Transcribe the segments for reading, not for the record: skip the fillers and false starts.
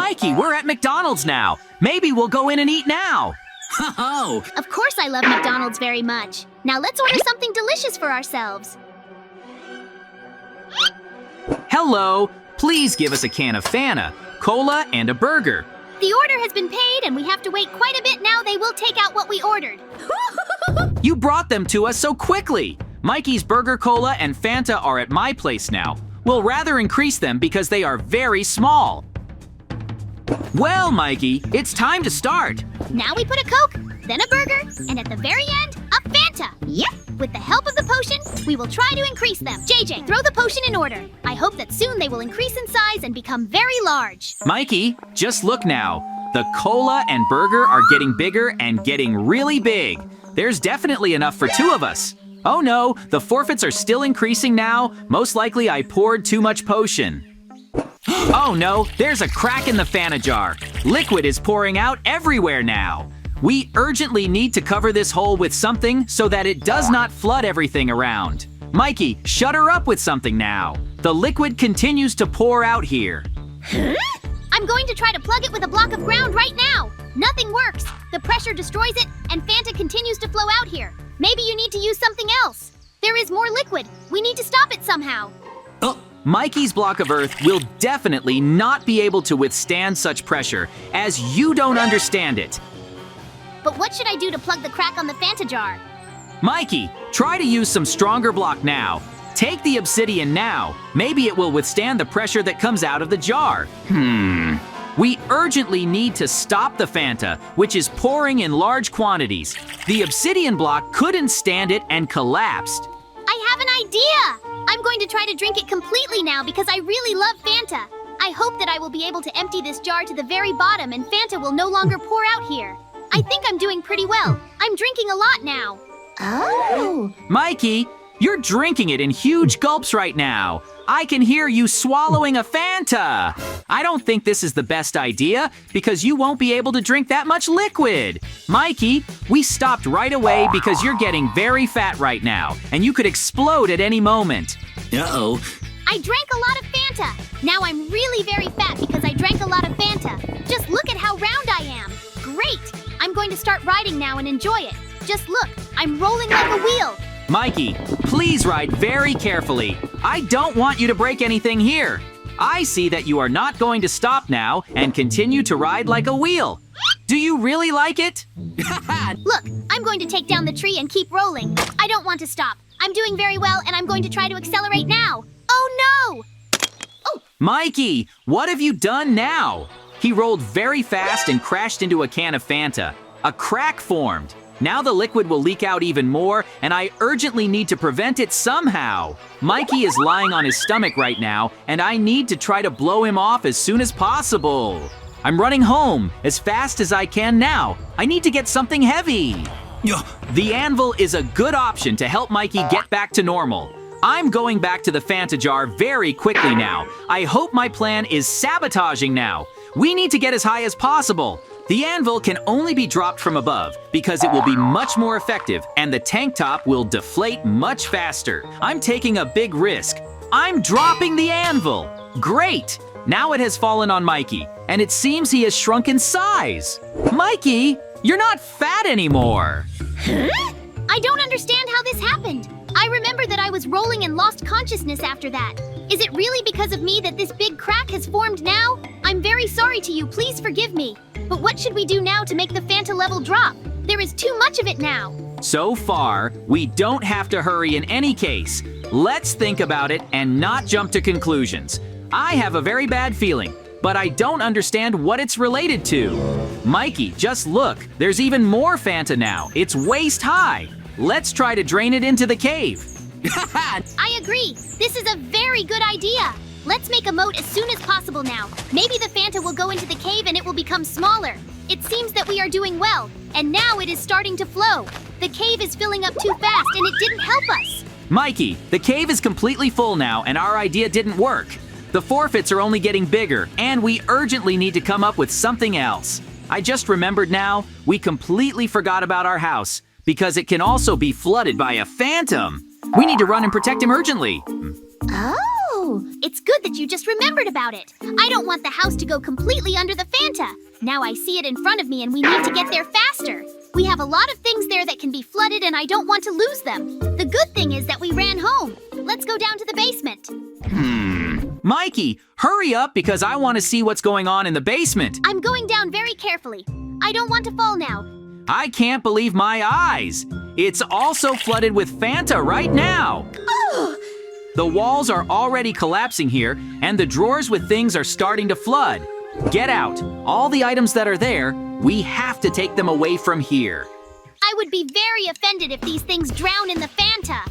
Mikey, we're at McDonald's now. Maybe we'll go in and eat now. Oh, Of course I love McDonald's very much. Now let's order something delicious for ourselves. Hello, please give us a can of Fanta, cola, and a burger. The order has been paid and we have to wait quite a bit now. They will take out what we ordered. You brought them to us so quickly. Mikey's Burger Cola and Fanta are at my place now. We'll rather increase them because they are very small. Well, Mikey, it's time to start. Now we put a Coke, then a burger, and at the very end, a Fanta. Yep. With the help of the potion, we will try to increase them. JJ, throw the potion in order. I hope that soon they will increase in size and become very large. Mikey, just look now. The cola and burger are getting bigger and getting really big. There's definitely enough for 2 of us. Oh no, the forfeits are still increasing now. Most likely I poured too much potion. Oh no, there's a crack in the Fanta jar. Liquid is pouring out everywhere now. We urgently need to cover this hole with something so that it does not flood everything around. Mikey, shut her up with something now. The liquid continues to pour out here. I'm going to try to plug it with a block of ground right now. Nothing works. The pressure destroys it, and Fanta continues to flow out here. Maybe you need to use something else. There is more liquid. We need to stop it somehow. Mikey's block of earth will definitely not be able to withstand such pressure, as you don't understand it. But what should I do to plug the crack on the Fanta jar? Mikey, try to use some stronger block now. Take the obsidian now. Maybe it will withstand the pressure that comes out of the jar. We urgently need to stop the Fanta, which is pouring in large quantities. The obsidian block couldn't stand it and collapsed. I have an idea! I'm going to try to drink it completely now because I really love Fanta. I hope that I will be able to empty this jar to the very bottom and Fanta will no longer pour out here. I think I'm doing pretty well. I'm drinking a lot now. Oh. Mikey, you're drinking it in huge gulps right now. I can hear you swallowing a Fanta. I don't think this is the best idea because you won't be able to drink that much liquid. Mikey, we stopped right away because you're getting very fat right now and you could explode at any moment. uh-oh. I drank a lot of Fanta. Now I'm really very fat because I drank a lot of Fanta. Just look at how round I am. Great! I'm going to start riding now and enjoy it. Just look, I'm rolling like a wheel. Mikey, please ride very carefully. I don't want you to break anything here. I see that you are not going to stop now and continue to ride like a wheel. Do you really like it? Look, I'm going to take down the tree and keep rolling. I don't want to stop. I'm doing very well and I'm going to try to accelerate now. Oh no! Mikey, what have you done now? He rolled very fast and crashed into a can of Fanta. A crack formed. Now the liquid will leak out even more, and I urgently need to prevent it somehow. Mikey is lying on his stomach right now, and I need to try to blow him off as soon as possible. I'm running home as fast as I can now. I need to get something heavy. The anvil is a good option to help Mikey get back to normal. I'm going back to the Fanta jar very quickly now. I hope my plan is sabotaging now. We need to get as high as possible. The anvil can only be dropped from above because it will be much more effective and the tank top will deflate much faster. I'm taking a big risk. I'm dropping the anvil. Great! Now it has fallen on Mikey and it seems he has shrunk in size. Mikey, you're not fat anymore. I don't understand how this happened. I remember that I was rolling and lost consciousness after that. Is it really because of me that this big crack has formed now? I'm very sorry to you, please forgive me. But what should we do now to make the Fanta level drop? There is too much of it now. So far, we don't have to hurry in any case. Let's think about it and not jump to conclusions. I have a very bad feeling, but I don't understand what it's related to. Mikey, just look, there's even more Fanta now. It's waist high. Let's try to drain it into the cave. I agree. This is a very good idea. Let's make a moat as soon as possible now. Maybe the Fanta will go into the cave and it will become smaller. It seems that we are doing well, and now it is starting to flow. The cave is filling up too fast and it didn't help us. Mikey, the cave is completely full now and our idea didn't work. The forfeits are only getting bigger and we urgently need to come up with something else. I just remembered now, we completely forgot about our house because it can also be flooded by a phantom. We need to run and protect him urgently. Oh. Oh, it's good that you just remembered about it. I don't want the house to go completely under the Fanta. Now I see it in front of me and we need to get there faster. We have a lot of things there that can be flooded and I don't want to lose them. The good thing is that we ran home. Let's go down to the basement. Mikey, hurry up because I want to see what's going on in the basement. I'm going down very carefully. I don't want to fall now. I can't believe my eyes. It's also flooded with Fanta right now. The walls are already collapsing here, and the drawers with things are starting to flood. Get out. All the items that are there, we have to take them away from here. I would be very offended if these things drown in the Fanta.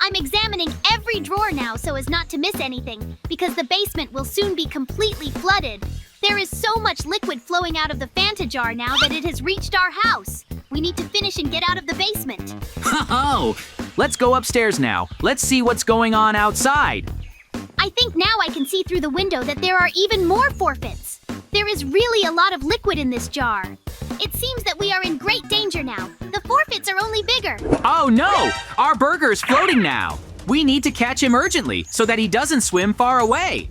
I'm examining every drawer now so as not to miss anything, because the basement will soon be completely flooded. There is so much liquid flowing out of the Fanta jar now that it has reached our house. We need to finish and get out of the basement. Oh, let's go upstairs now. Let's see what's going on outside. I think now I can see through the window that there are even more forfeits. There is really a lot of liquid in this jar. It seems that we are in great danger now. The forfeits are only bigger. Oh no! Our burger is floating now. We need to catch him urgently so that he doesn't swim far away.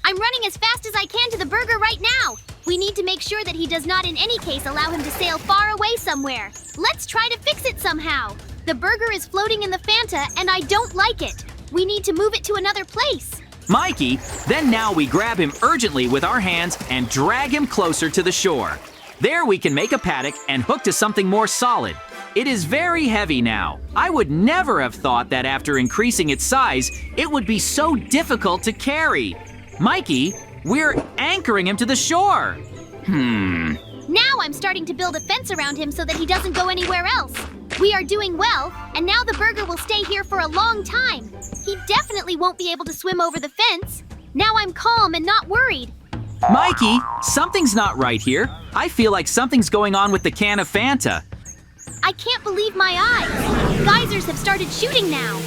I'm running as fast as I can to the burger right now. We need to make sure that he does not in any case allow him to sail far away somewhere. Let's try to fix it somehow. The burger is floating in the Fanta and I don't like it. We need to move it to another place. Mikey, then now we grab him urgently with our hands and drag him closer to the shore. There we can make a paddock and hook to something more solid. It is very heavy now. I would never have thought that after increasing its size, it would be so difficult to carry. Mikey, we're anchoring him to the shore. Now I'm starting to build a fence around him so that he doesn't go anywhere else. We are doing well, and now the burger will stay here for a long time. He definitely won't be able to swim over the fence. Now I'm calm and not worried. Mikey, something's not right here. I feel like something's going on with the can of Fanta. I can't believe my eyes. Geysers have started shooting now.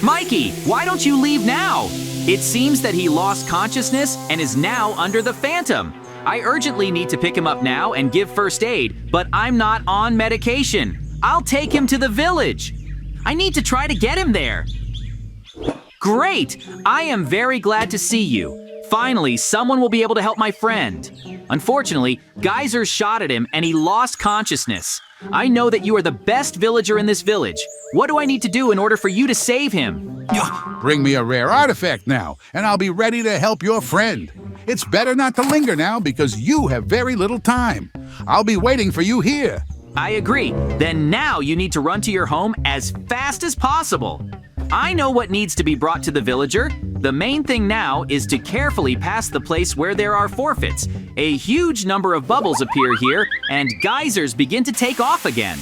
Mikey, why don't you leave now? It seems that he lost consciousness and is now under the Phantom. I urgently need to pick him up now and give first aid, but I'm not on medication. I'll take him to the village. I need to try to get him there. Great! I am very glad to see you. Finally, someone will be able to help my friend. Unfortunately, geysers shot at him and he lost consciousness. I know that you are the best villager in this village. What do I need to do in order for you to save him? Bring me a rare artifact now, and I'll be ready to help your friend. It's better not to linger now because you have very little time. I'll be waiting for you here. I agree. Then now you need to run to your home as fast as possible. I know what needs to be brought to the villager. The main thing now is to carefully pass the place where there are forfeits. A huge number of bubbles appear here, and geysers begin to take off again.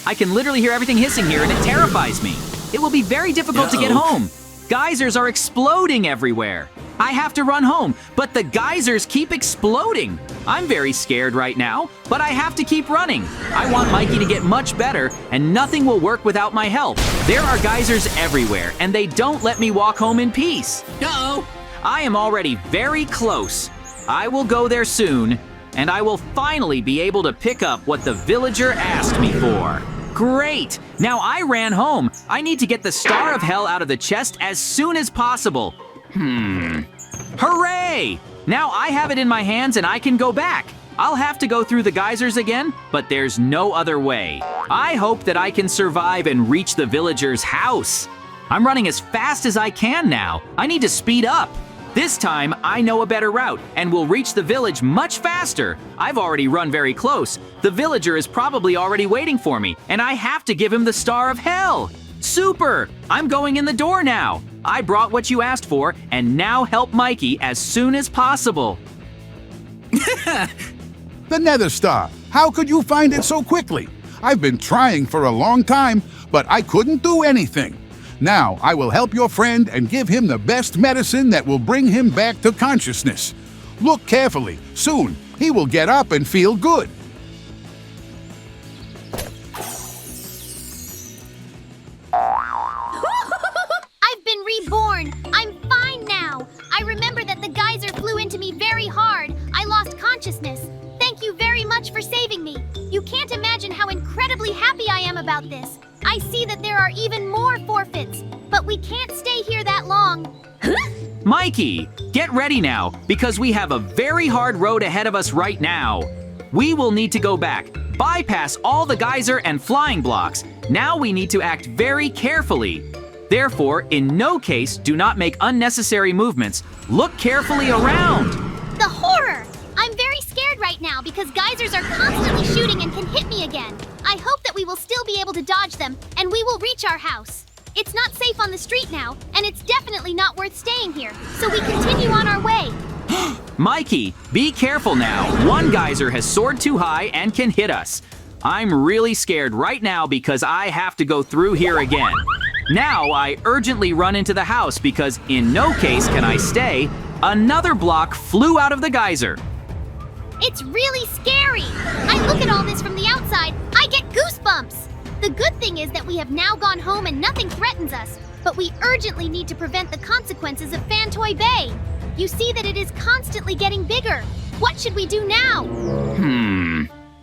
I can literally hear everything hissing here, and it terrifies me. It will be very difficult to get home. Geysers are exploding everywhere. I have to run home, but the geysers keep exploding. I'm very scared right now, but I have to keep running. I want Mikey to get much better, and nothing will work without my help. There are geysers everywhere, and they don't let me walk home in peace. Uh-oh. I am already very close. I will go there soon, and I will finally be able to pick up what the villager asked me for. Great! Now I ran home. I need to get the Star of Hell out of the chest as soon as possible. Hooray! Now I have it in my hands and I can go back. I'll have to go through the geysers again, but there's no other way. I hope that I can survive and reach the villager's house. I'm running as fast as I can now. I need to speed up. This time, I know a better route and will reach the village much faster. I've already run very close. The villager is probably already waiting for me, and I have to give him the Star of Hell. Super! I'm going in the door now. I brought what you asked for, and now help Mikey as soon as possible. The Nether Star. How could you find it so quickly? I've been trying for a long time, but I couldn't do anything. Now I will help your friend and give him the best medicine that will bring him back to consciousness. Look carefully. Soon, he will get up and feel good. I've been reborn. I'm fine now. I remember that the geyser flew into me very hard. I lost consciousness. Thank you very much for saving me. You can't imagine how incredibly happy I am about this. I see that there are even more forfeits, but But we can't stay here that long. Mikey, get ready now, because we have a very hard road ahead of us right now. We will need to go back, bypass all the geyser and flying blocks. Now we need to act very carefully. Therefore, in no case, do not make unnecessary movements. Look carefully around. The horror! I'm very scared right now because geysers are constantly shooting and can hit me again. I hope that we will still be able to dodge them and we will reach our house. It's not safe on the street now, and it's definitely not worth staying here, so we continue on our way. Mikey, be careful now. One geyser has soared too high and can hit us. I'm really scared right now because I have to go through here again. Now I urgently run into the house because in no case can I stay. Another block flew out of the geyser. It's really scary. I look at all this from the outside, I get goosebumps. The good thing is that we have now gone home and nothing threatens us, but we urgently need to prevent the consequences of Fantoy Bay. You see that it is constantly getting bigger. What should we do now?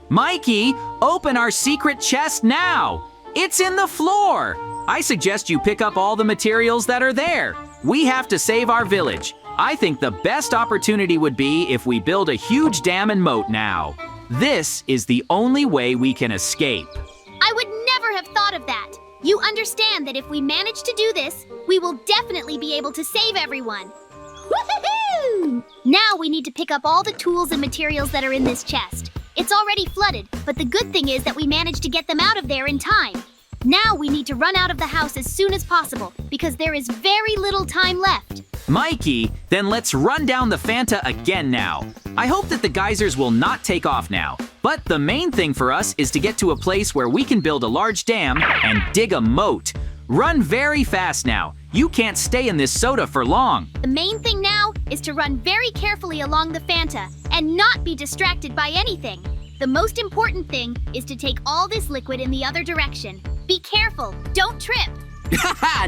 Mikey, open our secret chest now. It's in the floor. I suggest you pick up all the materials that are there. We have to save our village. I think the best opportunity would be if we build a huge dam and moat now. This is the only way we can escape. I would never have thought of that. You understand that if we manage to do this, we will definitely be able to save everyone. Woohoo! Now we need to pick up all the tools and materials that are in this chest. It's already flooded, but the good thing is that we managed to get them out of there in time. Now we need to run out of the house as soon as possible because there is very little time left. Mikey, then let's run down the Fanta again now. I hope that the geysers will not take off now. But the main thing for us is to get to a place where we can build a large dam and dig a moat. Run very fast now. You can't stay in this soda for long. The main thing now is to run very carefully along the Fanta and not be distracted by anything. The most important thing is to take all this liquid in the other direction. Be careful, don't trip.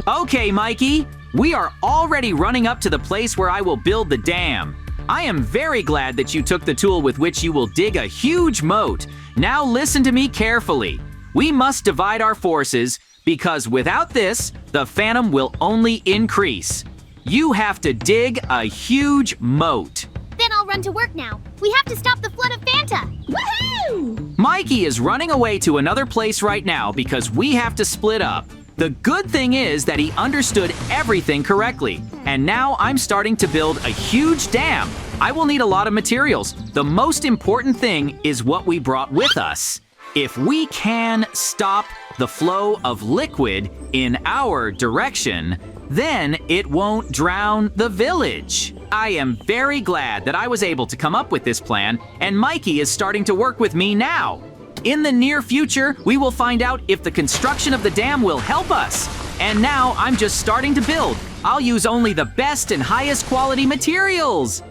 Okay, Mikey. We are already running up to the place where I will build the dam. I am very glad that you took the tool with which you will dig a huge moat. Now listen to me carefully. We must divide our forces because without this, the Phantom will only increase. You have to dig a huge moat. Then I'll run to work now. We have to stop the flood of Fanta. Woohoo! Mikey is running away to another place right now because we have to split up. The good thing is that he understood everything correctly, and now I'm starting to build a huge dam. I will need a lot of materials. The most important thing is what we brought with us. If we can stop the flow of liquid in our direction, then it won't drown the village. I am very glad that I was able to come up with this plan, and Mikey is starting to work with me now. In the near future, we will find out if the construction of the dam will help us. And now I'm just starting to build. I'll use only the best and highest quality materials.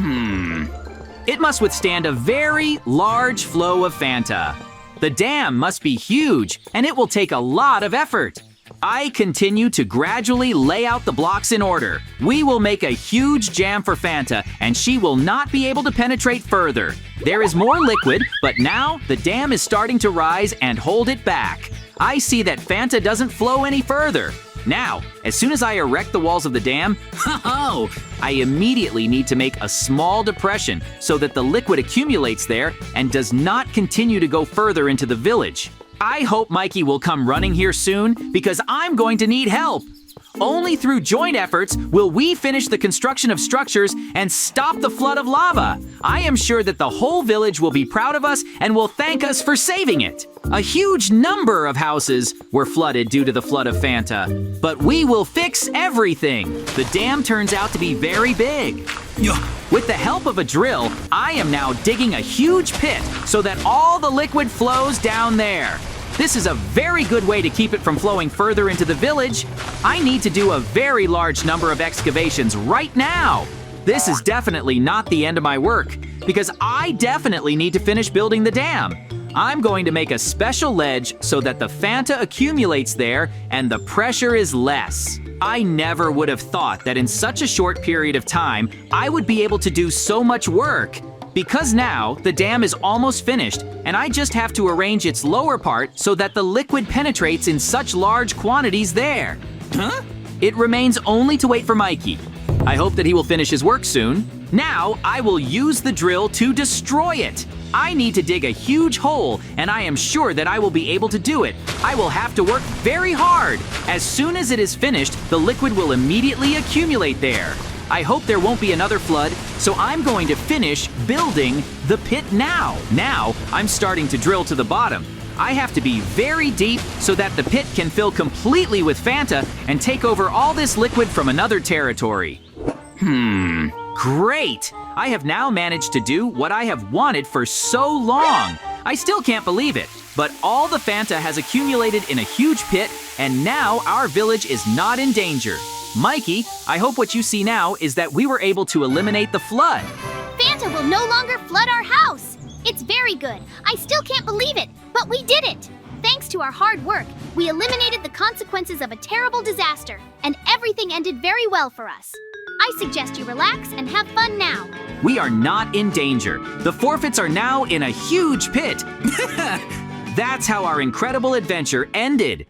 It must withstand a very large flow of Fanta. The dam must be huge, and it will take a lot of effort. I continue to gradually lay out the blocks in order. We will make a huge jam for Fanta, and she will not be able to penetrate further. There is more liquid, but now the dam is starting to rise and hold it back. I see that Fanta doesn't flow any further. Now, as soon as I erect the walls of the dam, I immediately need to make a small depression so that the liquid accumulates there and does not continue to go further into the village. I hope Mikey will come running here soon because I'm going to need help. Only through joint efforts will we finish the construction of structures and stop the flood of lava. I am sure that the whole village will be proud of us and will thank us for saving it. A huge number of houses were flooded due to the flood of Fanta, but we will fix everything. The dam turns out to be very big. With the help of a drill, I am now digging a huge pit so that all the liquid flows down there. This is a very good way to keep it from flowing further into the village. I need to do a very large number of excavations right now. This is definitely not the end of my work because I definitely need to finish building the dam. I'm going to make a special ledge so that the Fanta accumulates there and the pressure is less. I never would have thought that in such a short period of time, I would be able to do so much work. Because now, the dam is almost finished, and I just have to arrange its lower part so that the liquid penetrates in such large quantities there. It remains only to wait for Mikey. I hope that he will finish his work soon. Now, I will use the drill to destroy it. I need to dig a huge hole, and I am sure that I will be able to do it. I will have to work very hard. As soon as it is finished, the liquid will immediately accumulate there. I hope there won't be another flood, so I'm going to finish building the pit now. Now, I'm starting to drill to the bottom. I have to be very deep so that the pit can fill completely with Fanta and take over all this liquid from another territory. Great! I have now managed to do what I have wanted for so long. I still can't believe it, but all the Fanta has accumulated in a huge pit, and now our village is not in danger. Mikey, I hope what you see now is that we were able to eliminate the flood. Fanta will no longer flood our house. It's very good. I still can't believe it, but we did it. Thanks to our hard work, we eliminated the consequences of a terrible disaster, and everything ended very well for us. I suggest you relax and have fun now. We are not in danger. The forfeits are now in a huge pit. That's how our incredible adventure ended.